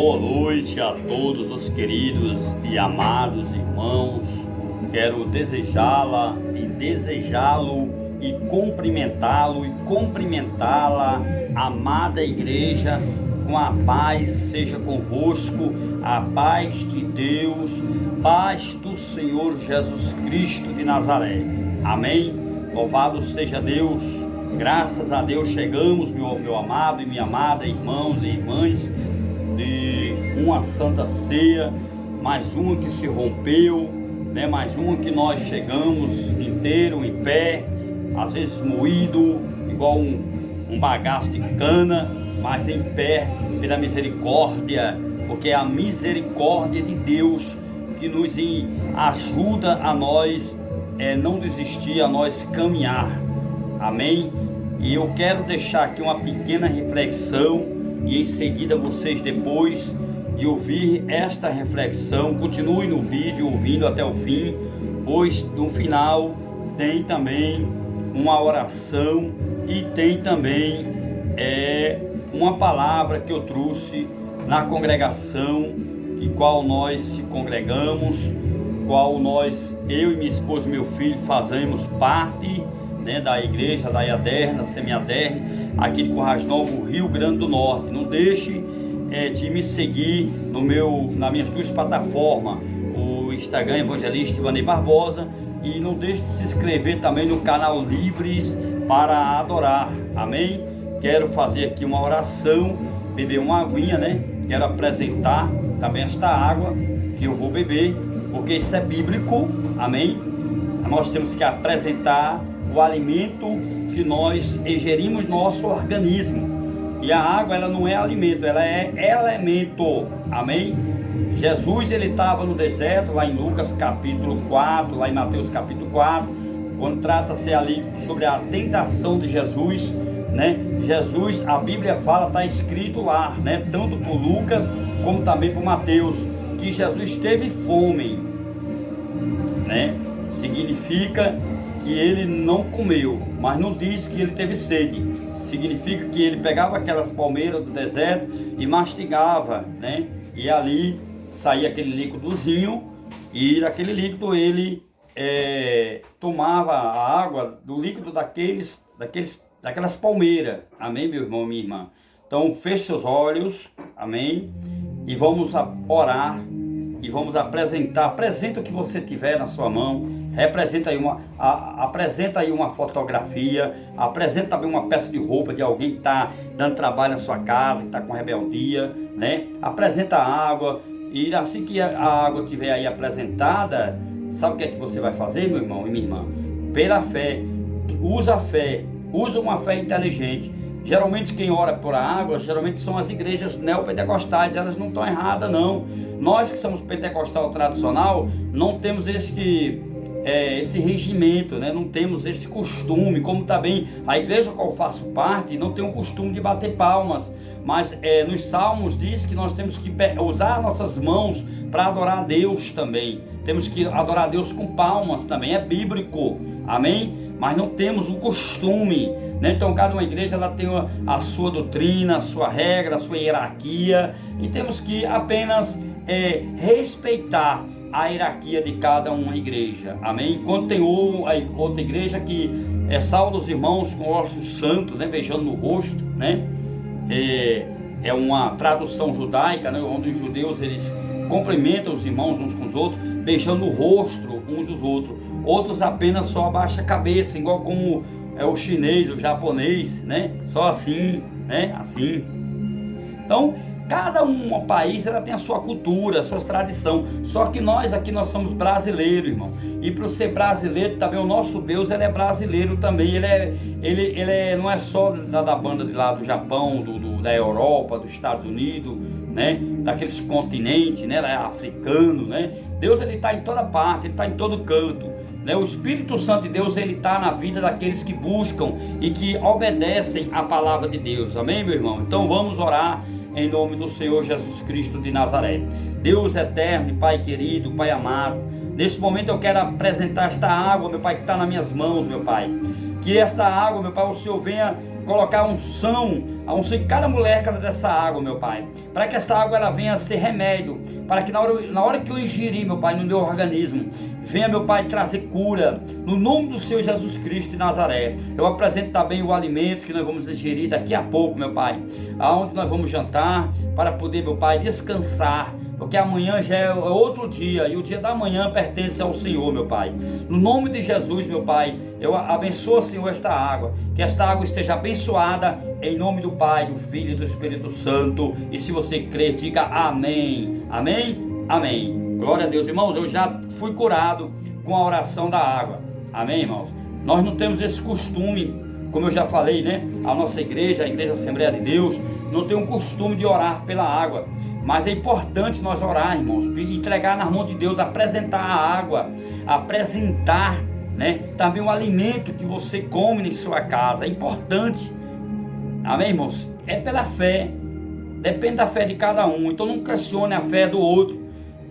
Boa noite a todos os queridos e amados irmãos. Quero desejá-la e desejá-lo e cumprimentá-lo e cumprimentá-la, amada igreja, com a paz seja convosco, a paz de Deus, paz do Senhor Jesus Cristo de Nazaré. Amém? Louvado seja Deus. Graças a Deus chegamos, meu amado e minha amada, irmãos e irmãs, de uma santa ceia, mais uma que se rompeu, né? Mais uma que nós chegamos inteiro, em pé, às vezes moído, igual um bagaço de cana, mas em pé, pela misericórdia, porque é a misericórdia de Deus que nos ajuda a nós não desistir, a nós caminhar. Amém? E eu quero deixar aqui uma pequena reflexão e em seguida vocês, depois de ouvir esta reflexão, continue no vídeo ouvindo até o fim, pois no final tem também uma oração e tem também uma palavra que eu trouxe na congregação, que qual nós se congregamos, qual nós, eu e minha esposa e meu filho fazemos parte, né, da igreja da IADER, da Semi-ADER, aqui de Currais Novos, Rio Grande do Norte. Não deixe de me seguir nas minhas duas plataformas, o Instagram Evangelista Ivanei Barbosa, e não deixe de se inscrever também no canal Livres para Adorar. Amém? Quero fazer aqui uma oração, beber uma aguinha, né? Quero apresentar também esta água que eu vou beber, porque isso é bíblico. Amém? Nós temos que apresentar o alimento que nós ingerimos no nosso organismo. E a água, ela não é alimento, ela é elemento. Amém? Jesus, ele estava no deserto, lá em Lucas capítulo 4, lá em Mateus capítulo 4, quando trata-se ali sobre a tentação de Jesus, né? Jesus, a Bíblia fala, está escrito lá, né? Tanto por Lucas como também por Mateus, que Jesus teve fome, né? Significa que ele não comeu, mas não diz que ele teve sede. Significa que ele pegava aquelas palmeiras do deserto e mastigava, né? E ali saía aquele líquidozinho, e daquele líquido ele tomava a água do líquido daquelas palmeiras. Amém, meu irmão, minha irmã? Então feche seus olhos, amém? E vamos orar e vamos apresenta o que você tiver na sua mão. Apresenta aí uma fotografia, apresenta também uma peça de roupa de alguém que está dando trabalho na sua casa, que está com rebeldia, né? Apresenta a água, e assim que a água estiver aí apresentada, sabe o que é que você vai fazer, meu irmão e minha irmã? Pela fé, usa uma fé inteligente. Geralmente quem ora por água, geralmente são as igrejas neopentecostais, elas não estão erradas não. Nós que somos pentecostal tradicional, não temos esse regimento, né? Não temos esse costume, como também a igreja a qual eu faço parte não tem o costume de bater palmas, mas nos salmos diz que nós temos que usar nossas mãos para adorar a Deus também, temos que adorar a Deus com palmas também, é bíblico, amém? Mas não temos um costume, né? Então cada uma igreja ela tem a sua doutrina, a sua regra, a sua hierarquia, e temos que apenas respeitar a hierarquia de cada uma igreja, amém? Enquanto tem outra igreja que salva os irmãos com ossos santos, né? Beijando no rosto, né? É uma tradução judaica, né? Onde os judeus eles cumprimentam os irmãos uns com os outros, beijando no rosto uns dos outros. Outros apenas só abaixam a cabeça, igual como o chinês, o japonês, né? Só assim, né? Assim. Então cada país ela tem a sua cultura, a sua tradição. Só que nós aqui nós somos brasileiros, irmão. E para ser brasileiro também, o nosso Deus ele é brasileiro também. Ele não é só da banda de lá do Japão, da Europa, dos Estados Unidos, né? Daqueles continentes, né? Africano, né? Deus ele está em toda parte, ele está em todo canto, né? O Espírito Santo de Deus ele está na vida daqueles que buscam e que obedecem a palavra de Deus. Amém, meu irmão? Então vamos orar em nome do Senhor Jesus Cristo de Nazaré. Deus eterno, Pai querido, Pai amado, nesse momento eu quero apresentar esta água, meu Pai, que está nas minhas mãos, meu Pai. Que esta água, meu Pai, o Senhor venha colocar unção Abençoe cada molécula dessa água, meu Pai, para que esta água ela venha a ser remédio, para que na hora que eu ingerir, meu Pai, no meu organismo, venha, meu Pai, trazer cura, no nome do Senhor Jesus Cristo de Nazaré. Eu apresento também o alimento que nós vamos ingerir daqui a pouco, meu Pai, aonde nós vamos jantar, para poder, meu Pai, descansar, porque amanhã já é outro dia, e o dia da manhã pertence ao Senhor, meu Pai. No nome de Jesus, meu Pai, eu abençoo, Senhor, esta água, que esta água esteja abençoada, em nome do Pai, do Filho e do Espírito Santo. E se você crer, diga amém, amém, amém. Glória a Deus, irmãos. Eu já fui curado com a oração da água, amém, irmãos. Nós não temos esse costume, como eu já falei, né? A nossa igreja, a Igreja Assembleia de Deus, não tem um costume de orar pela água, mas é importante nós orar, irmãos, entregar nas mãos de Deus, apresentar a água, apresentar, né, também o alimento que você come em sua casa. É importante, amém, irmãos? É pela fé, depende da fé de cada um, então não questione a fé do outro,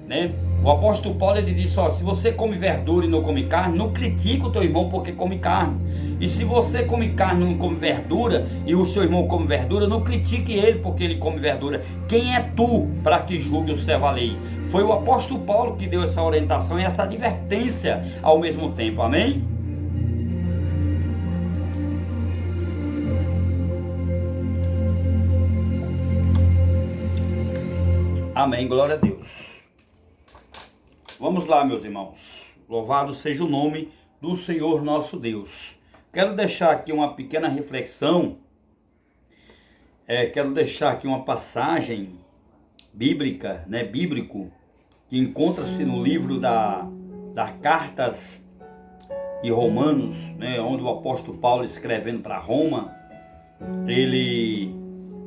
né? O apóstolo Paulo, ele disse, ó, se você come verdura e não come carne, não critique o teu irmão porque come carne. E se você come carne e não come verdura, e o seu irmão come verdura, não critique ele porque ele come verdura. Quem é tu para que julgue o servo alheio? Foi o apóstolo Paulo que deu essa orientação e essa advertência ao mesmo tempo, amém? Amém, glória a Deus. Vamos lá, meus irmãos. Louvado seja o nome do Senhor nosso Deus. Quero deixar aqui uma pequena reflexão, quero deixar aqui uma passagem bíblica, né, bíblico, que encontra-se no livro das Cartas de Romanos, né, onde o apóstolo Paulo, escrevendo para Roma, ele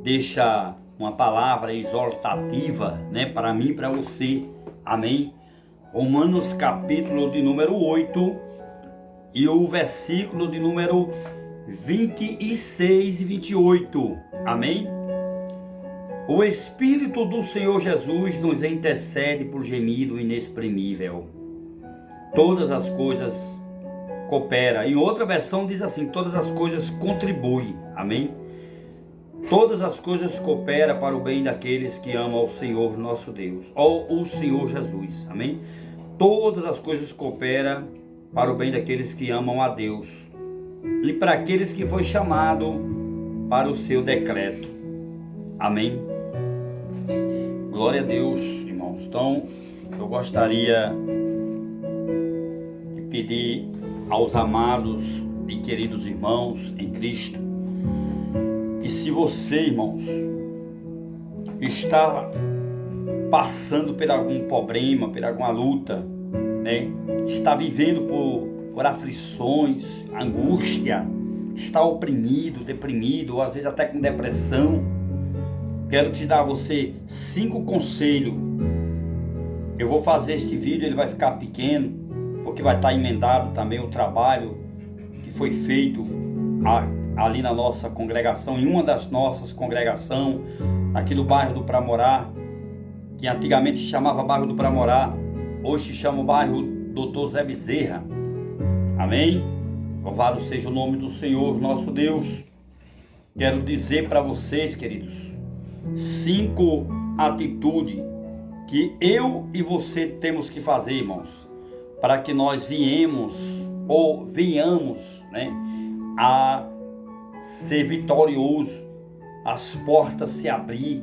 deixa uma palavra exortativa, né, para mim e para você, amém? Romanos capítulo de número 8, e o versículo de número 26 e 28, amém? O Espírito do Senhor Jesus nos intercede por gemido inexprimível. Todas as coisas cooperam. Em outra versão diz assim, todas as coisas contribuem, amém? Todas as coisas cooperam para o bem daqueles que amam ao Senhor nosso Deus, ou o Senhor Jesus, amém? Todas as coisas cooperam para o bem daqueles que amam a Deus e para aqueles que foi chamado para o seu decreto, amém? Glória a Deus, irmãos. Então, eu gostaria de pedir aos amados e queridos irmãos em Cristo, que se você, irmãos, está passando por algum problema, por alguma luta, né? Está vivendo por aflições, angústia, está oprimido, deprimido, ou às vezes até com depressão, quero te dar a você 5 conselhos. Eu vou fazer este vídeo, ele vai ficar pequeno, porque vai estar emendado também o trabalho que foi feito ali na nossa congregação, em uma das nossas congregações, aqui do bairro do Pramorá, que antigamente se chamava bairro do Pramorá, hoje se chama o bairro Doutor Zé Bezerra, amém? Louvado seja o nome do Senhor nosso Deus. Quero dizer para vocês, queridos, 5 atitudes que eu e você temos que fazer, irmãos, para que nós venhamos, né, a ser vitorioso, as portas se abrir.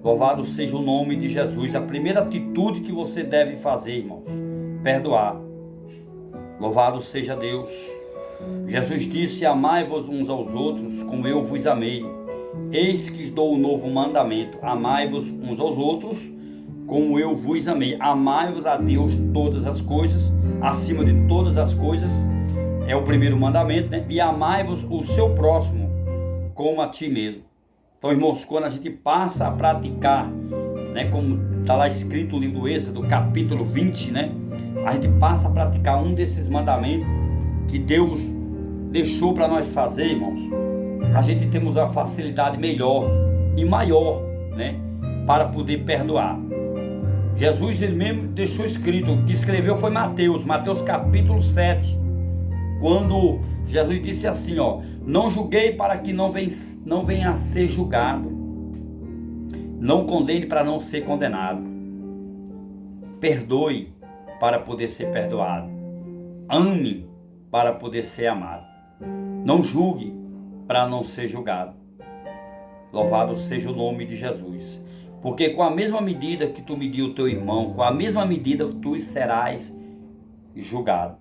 Louvado seja o nome de Jesus. A primeira atitude que você deve fazer, irmãos, perdoar. Louvado seja Deus. Jesus disse, amai-vos uns aos outros como eu vos amei. Eis que dou um novo mandamento, amai-vos uns aos outros como eu vos amei. Amai-vos a Deus todas as coisas, acima de todas as coisas, é o primeiro mandamento, né? E amai-vos o seu próximo como a ti mesmo. Então, irmãos, quando a gente passa a praticar, né, como está lá escrito no livro do Êxodo, capítulo 20, né, a gente passa a praticar um desses mandamentos que Deus deixou para nós fazer, irmãos, a gente temos a facilidade melhor e maior, né, para poder perdoar. Jesus, ele mesmo deixou escrito, o que escreveu foi Mateus capítulo 7, quando Jesus disse assim, ó, Não julguei para que não venha a ser julgado. Não condene para não ser condenado. Perdoe para poder ser perdoado. Ame para poder ser amado. Não julgue para não ser julgado. Louvado seja o nome de Jesus. Porque com a mesma medida que tu mediu o teu irmão, com a mesma medida tu serás julgado.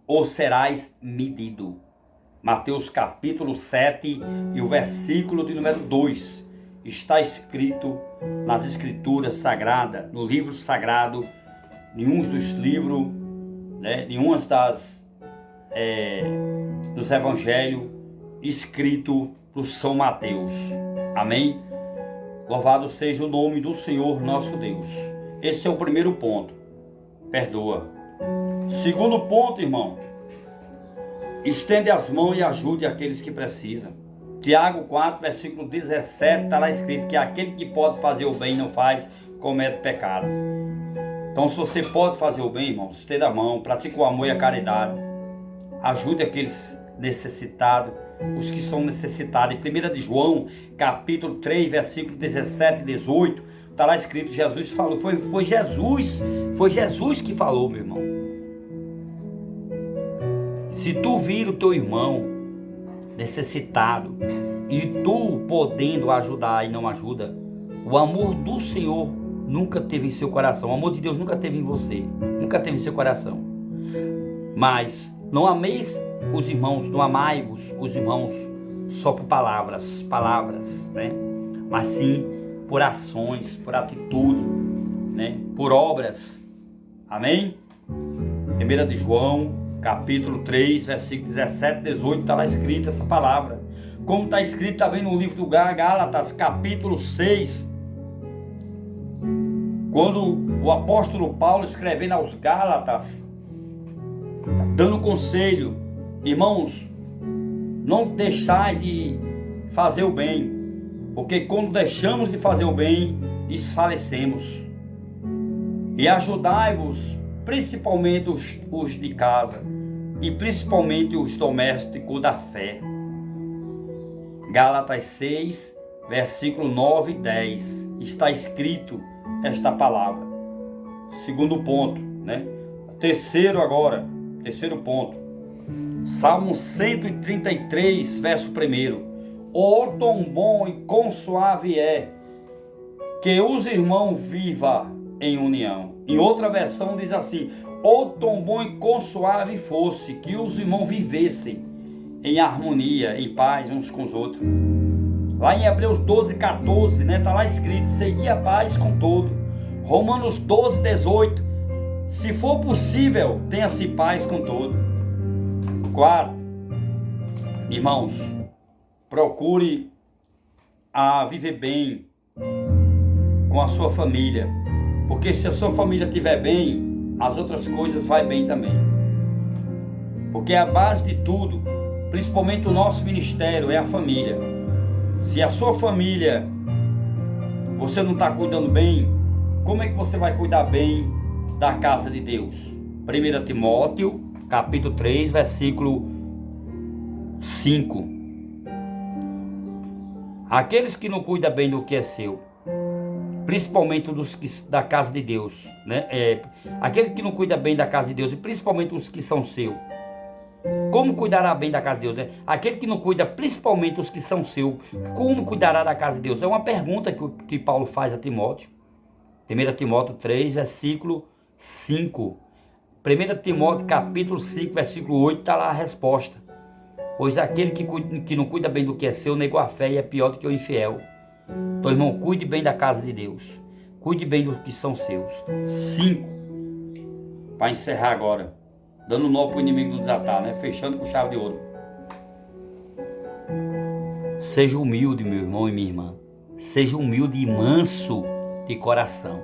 Ou serás medido. Mateus capítulo 7 e o versículo de número 2. Está escrito nas escrituras sagradas, no livro sagrado, em um dos livros, né, em umas dos evangelhos, escrito por São Mateus. Amém? Louvado seja o nome do Senhor nosso Deus. Esse é o primeiro ponto. Perdoa. Segundo ponto, irmão. Estende as mãos e ajude aqueles que precisam. Tiago 4, versículo 17, está lá escrito que aquele que pode fazer o bem e não faz, comete pecado. Então, se você pode fazer o bem, irmão, estenda a mão, pratique o amor e a caridade. Ajude aqueles necessitados, os que são necessitados. Em 1 de João, capítulo 3, versículo 17 e 18, está lá escrito, Jesus falou, foi Jesus que falou, meu irmão. Se tu vir o teu irmão necessitado e tu podendo ajudar e não ajuda, o amor do Senhor nunca teve em seu coração, o amor de Deus nunca teve em você, nunca teve em seu coração. Mas não ameis os irmãos, não amai-vos os irmãos só por palavras, né? Mas sim por ações, por atitude, né? Por obras. Amém? 1 de João, capítulo 3, versículo 17 e 18, está lá escrita essa palavra. Como está escrito também no livro do Gálatas, capítulo 6, quando o apóstolo Paulo escrevendo aos Gálatas, dando conselho, irmãos, não deixai de fazer o bem, porque quando deixamos de fazer o bem, desfalecemos. E ajudai-vos, principalmente os de casa, e principalmente os domésticos da fé. Gálatas 6, versículo 9 e 10, está escrito esta palavra. Segundo ponto, né? Terceiro ponto. Salmo 133, verso 1. Oh, tão bom e quão suave é que os irmãos vivam em união. Em outra versão diz assim: oh, tão bom e quão suave fosse que os irmãos vivessem em harmonia, em paz uns com os outros. Lá em Hebreus 12, 14, né, está lá escrito: segui a paz com todo. Romanos 12, 18, se for possível, tenha-se paz com todo. 4, irmãos, procure viver bem com a sua família, porque se a sua família estiver bem, as outras coisas vai bem também. Porque a base de tudo, principalmente o nosso ministério, é a família. Se a sua família você não está cuidando bem, como é que você vai cuidar bem da casa de Deus? 1 Timóteo, capítulo 3, versículo 5. Aqueles que não cuidam bem do que é seu, principalmente da casa de Deus, né? Aqueles que não cuidam bem da casa de Deus, e principalmente os que são seus, como cuidará bem da casa de Deus, né? Aquele que não cuida, principalmente os que são seus, como cuidará da casa de Deus? É uma pergunta que Paulo faz a Timóteo. 1 Timóteo 3, versículo 5. 1 Timóteo capítulo 5, versículo 8, está lá a resposta. Pois aquele que não cuida bem do que é seu, negou a fé e é pior do que o infiel. Então, irmão, cuide bem da casa de Deus. Cuide bem dos que são seus. 5. Para encerrar agora. Dando nó para o inimigo não desatar, né? Fechando com chave de ouro. Seja humilde, meu irmão e minha irmã. Seja humilde e manso de coração.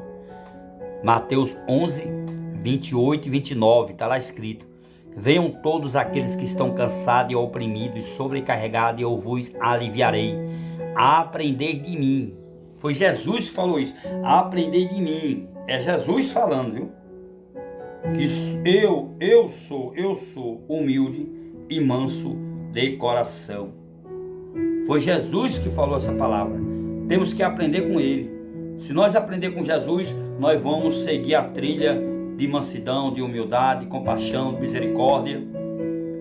Mateus 11, 28 e 29, está lá escrito: venham todos aqueles que estão cansados e oprimidos e sobrecarregados, e eu vos aliviarei. Aprendei de mim. Foi Jesus que falou isso. Aprendei de mim. É Jesus falando, viu? Que eu sou humilde e manso de coração. Foi Jesus que falou essa palavra. Temos que aprender com Ele. Se nós aprender com Jesus, nós vamos seguir a trilha de mansidão, de humildade, de compaixão, de misericórdia.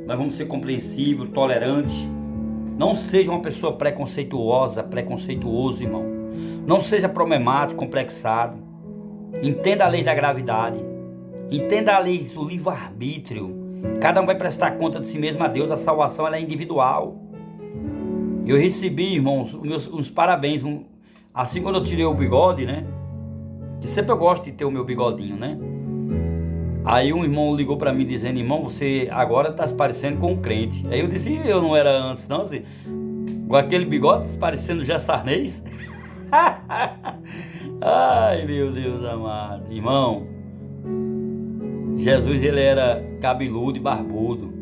Nós vamos ser compreensíveis, tolerantes. Não seja uma pessoa preconceituoso, irmão. Não seja problemático, complexado. Entenda a lei da gravidade. Entenda a lei do livre-arbítrio. Cada um vai prestar conta de si mesmo a Deus. A salvação ela é individual. Eu recebi, irmãos, uns parabéns. Assim, quando eu tirei o bigode, né? Que sempre eu gosto de ter o meu bigodinho, né? Aí um irmão ligou para mim dizendo: irmão, você agora está se parecendo com um crente. Aí eu disse: eu não era antes não, assim, com aquele bigode se parecendo já Sarnês. Ai, meu Deus amado. Irmão, Jesus, ele era cabeludo e barbudo.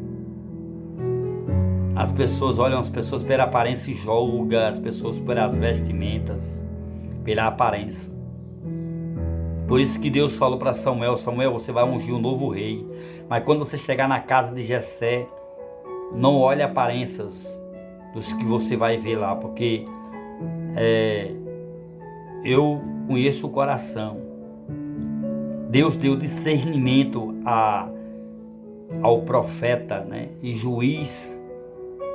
As pessoas olham as pessoas pela aparência e julgam as pessoas pelas vestimentas, pela aparência. Por isso que Deus falou para Samuel: Samuel, você vai ungir um novo rei. Mas quando você chegar na casa de Jessé, não olhe aparências dos que você vai ver lá, porque eu conheço o coração. Deus deu discernimento ao profeta, né? E juiz,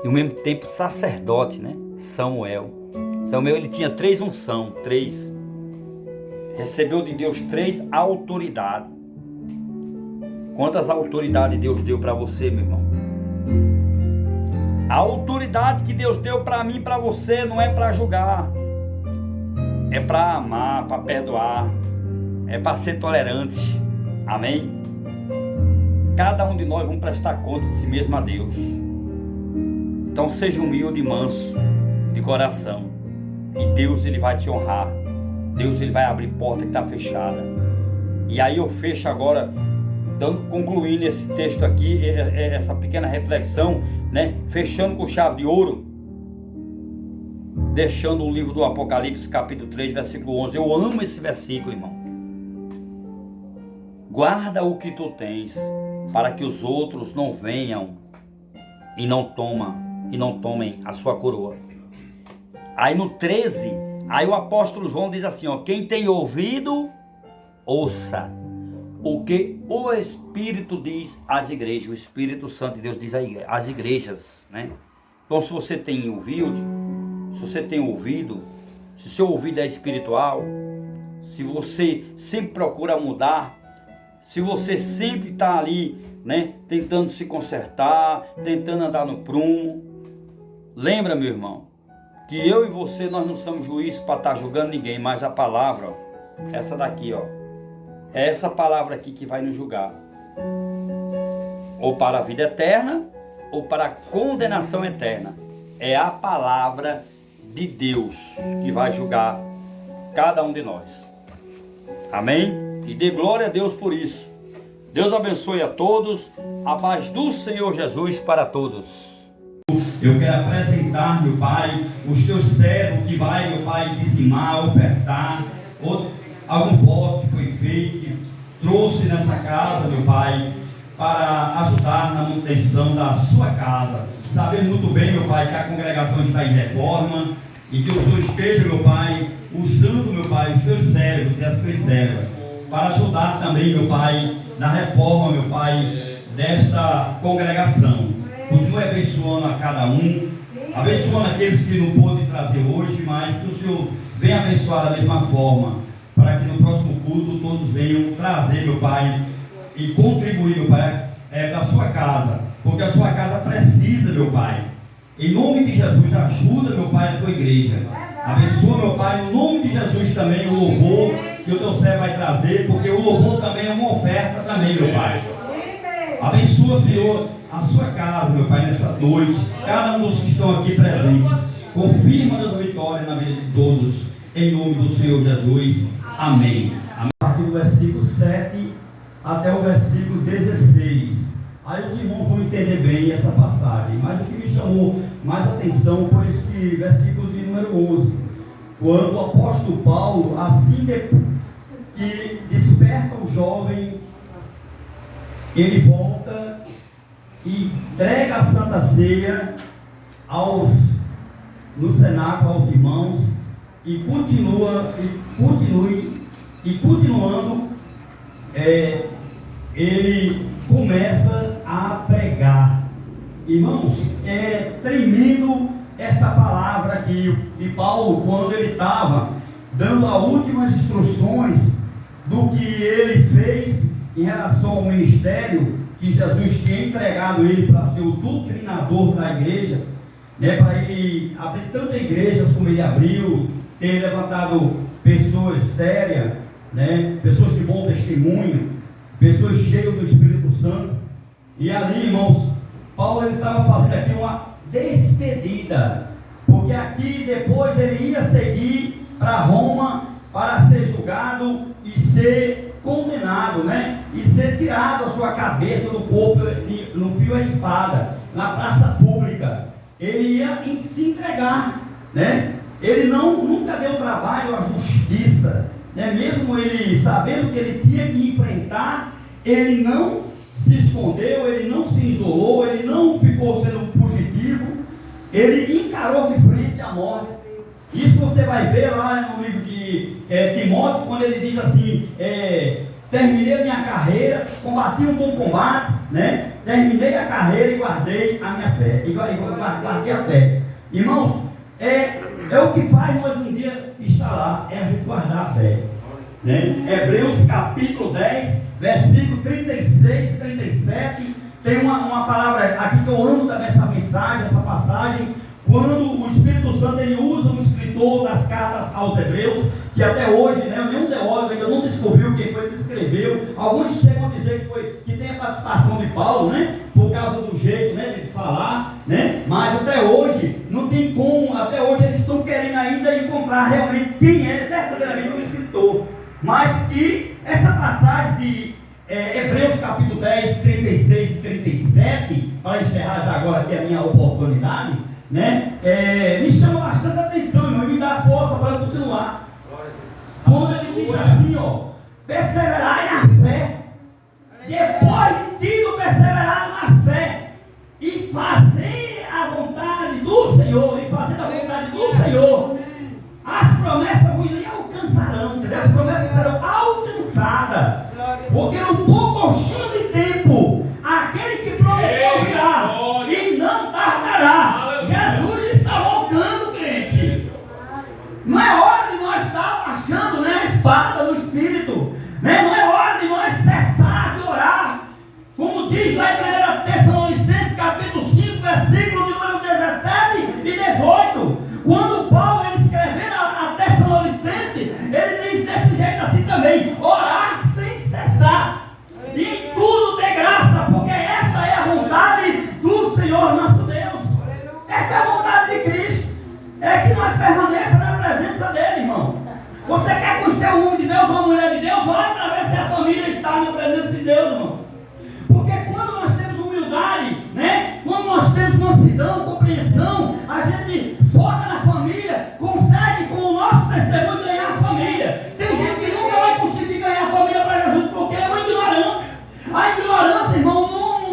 e ao mesmo tempo sacerdote, né? Samuel, ele tinha 3 unções, 3. Recebeu de Deus 3 autoridades. Quantas autoridades Deus deu para você, meu irmão? A autoridade que Deus deu para mim e para você não é para julgar. É para amar, para perdoar. É para ser tolerante. Amém? Cada um de nós vamos prestar conta de si mesmo a Deus. Então seja humilde e manso de coração. E Deus, ele vai te honrar. Deus, ele vai abrir porta que está fechada. E aí eu fecho agora, concluindo esse texto aqui, essa pequena reflexão, né? Fechando com chave de ouro, deixando o livro do Apocalipse, capítulo 3, versículo 11. Eu amo esse versículo, irmão. Guarda o que tu tens, para que os outros não venham e não tomem a sua coroa. Aí no 13, aí o apóstolo João diz assim, ó: quem tem ouvido, ouça o que o Espírito diz às igrejas. O Espírito Santo de Deus diz às igrejas, né? Então se você tem ouvido, se seu ouvido é espiritual, se você sempre procura mudar, se você sempre está ali, né, tentando se consertar, tentando andar no prumo, lembra, meu irmão, que eu e você, nós não somos juízes para estar julgando ninguém, mas a palavra, ó, essa daqui, ó, é essa palavra aqui que vai nos julgar, ou para a vida eterna, ou para a condenação eterna. É a palavra de Deus que vai julgar cada um de nós. Amém? E dê glória a Deus por isso. Deus abençoe a todos. A paz do Senhor Jesus para todos. Eu quero apresentar, meu Pai, os teus servos que vai, meu Pai, dizimar, ofertar, algum voto que foi feito, trouxe nessa casa, meu Pai, para ajudar na manutenção da sua casa. Sabendo muito bem, meu Pai, que a congregação está em reforma e que o Senhor esteja, meu Pai, usando, meu Pai, os teus servos e as tuas servas para ajudar também, meu Pai, na reforma, meu Pai, desta congregação. Continue abençoando a cada um, abençoando aqueles que não pôde trazer hoje, mas que o Senhor venha abençoar da mesma forma, para que no próximo culto todos venham trazer, meu Pai, e contribuir, meu Pai, para a sua casa, porque a sua casa precisa, meu Pai. Em nome de Jesus, ajuda, meu Pai, a tua igreja. Abençoa, meu Pai, no nome de Jesus também o louvor que o teu servo vai trazer, porque o louvor também é uma oferta também, meu Pai. Abençoa, Senhor, a sua casa, meu Pai, nesta noite, cada um dos que estão aqui presentes. Confirma as vitórias na vida de todos, em nome do Senhor Jesus. Amém. A partir do versículo 7 até o versículo 16. Aí os irmãos vão entender bem essa passagem. Mas o que me chamou mais atenção foi esse versículo de número 11. Quando o apóstolo Paulo, assim que desperta o jovem, ele volta e entrega a Santa Ceia no cenáculo aos irmãos e continuando, ele começa a pregar. Irmãos, é tremendo esta palavra aqui. E Paulo, quando ele estava dando as últimas instruções do que ele fez em relação ao ministério, que Jesus tinha entregado ele para ser o doutrinador da igreja, né, para ele abrir tantas igrejas como ele abriu, ter levantado pessoas sérias, né, pessoas de bom testemunho, pessoas cheias do Espírito Santo. E ali, irmãos, Paulo estava fazendo aqui uma despedida, porque aqui depois ele ia seguir para Roma para ser julgado e ser condenado, né? E ser tirado a sua cabeça do corpo no fio a espada, na praça pública. Ele ia se entregar, né? Ele nunca deu trabalho à justiça, né? Mesmo ele sabendo que ele tinha que enfrentar, ele não se escondeu, ele não se isolou, ele não ficou sendo fugitivo, ele encarou de frente a morte. Isso você vai ver lá no livro de Timóteo, quando ele diz assim, terminei a minha carreira, combati um bom combate, né? Terminei a carreira e guardei a minha fé, guardei a fé. Irmãos, é o que faz nós um dia estar lá, é a gente guardar a fé, né? Hebreus capítulo 10, versículo 36 e 37, tem uma palavra aqui que eu amo também, essa mensagem, essa passagem, quando o Espírito Santo ele usa o escritor das cartas aos Hebreus, que até hoje, né, nenhum teólogo ainda não descobriu quem foi que escreveu. Alguns chegam a dizer que tem a participação de Paulo, né, por causa do jeito, né, de falar, né, mas até hoje não tem como, até hoje eles estão querendo ainda encontrar realmente quem é verdadeiramente o escritor. Mas que essa passagem de Hebreus capítulo 10, 36 e 37, para encerrar já agora aqui a minha oportunidade, né, me chama bastante atenção, irmão, e me dá força para continuar. Quando ele diz assim, ó, perseverai na fé, depois de tido perseverado na fé, e fazer a vontade do Senhor, as promessas vos alcançarão, entendeu? As promessas serão alcançadas, porque no pouco de tempo, aquele que prometeu virá, e não tardará. Jesus está voltando, crente. Não é hora de nós estar baixando, né, a espada no Espírito, né? Não é hora de nós cessar de orar, como diz lá em 1 Tessalonicenses capítulo 5, versículo de número 17 e 18, quando Paulo ele escrevendo a Tessalonicenses, ele diz desse jeito assim também: orar sem cessar, e em tudo ter graça, porque essa é a vontade do Senhor nosso Deus. Essa é a vontade de Cristo, é que nós permaneça na presença dele, irmão. Você quer conhecer o homem de Deus, uma mulher de Deus? Olha para ver se a família está na presença de Deus, irmão. Porque quando nós temos humildade, né? Quando nós temos mansidão, compreensão, a gente foca na família, consegue com o nosso testemunho ganhar a família. Tem gente que nunca vai conseguir ganhar a família para Jesus porque é uma ignorante. A ignorância, irmão,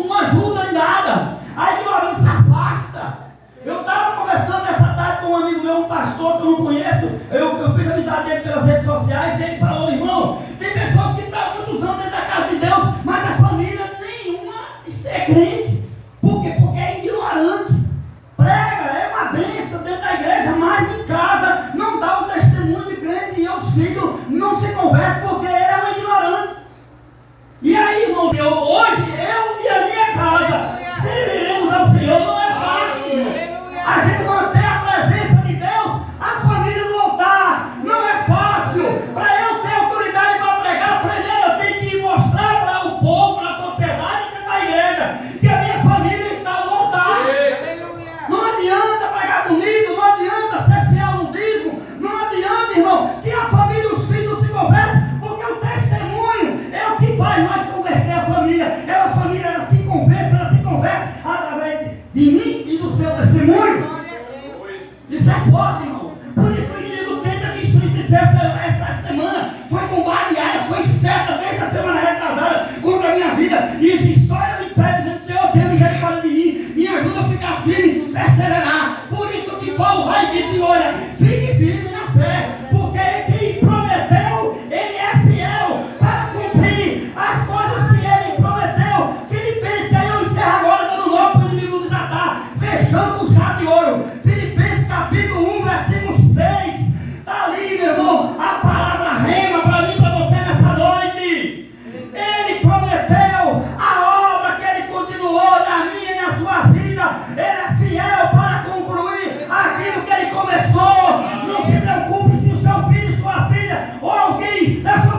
não ajuda em nada. A ignorância afasta. Eu estava conversando essa tarde com um amigo meu, um pastor que eu não conheço. Eu fiz amizade dele pelas redes sociais e ele falou: irmão, tem pessoas que estão há muitos anos dentro da casa de Deus, mas a família nenhuma é crente. Por quê? Porque é ignorante. Prega, é uma bênção dentro da igreja, mas em casa não dá o testemunho de crente e os filhos não se convertem porque ele é um ignorante. E aí, irmão, hoje eu e a minha casa serviremos ao Senhor. Não é fácil, irmão. A gente manter a presença de Deus, a família no altar, não é fácil. Para eu ter autoridade para pregar, primeiro eu tenho que mostrar para o povo, para a sociedade e da igreja, que a minha família está no altar. Não adianta pregar bonito, não adianta ser fiel no dízimo, não adianta, irmão, se a família e os filhos se convertem, porque o testemunho é o que faz nós converter a família. mim é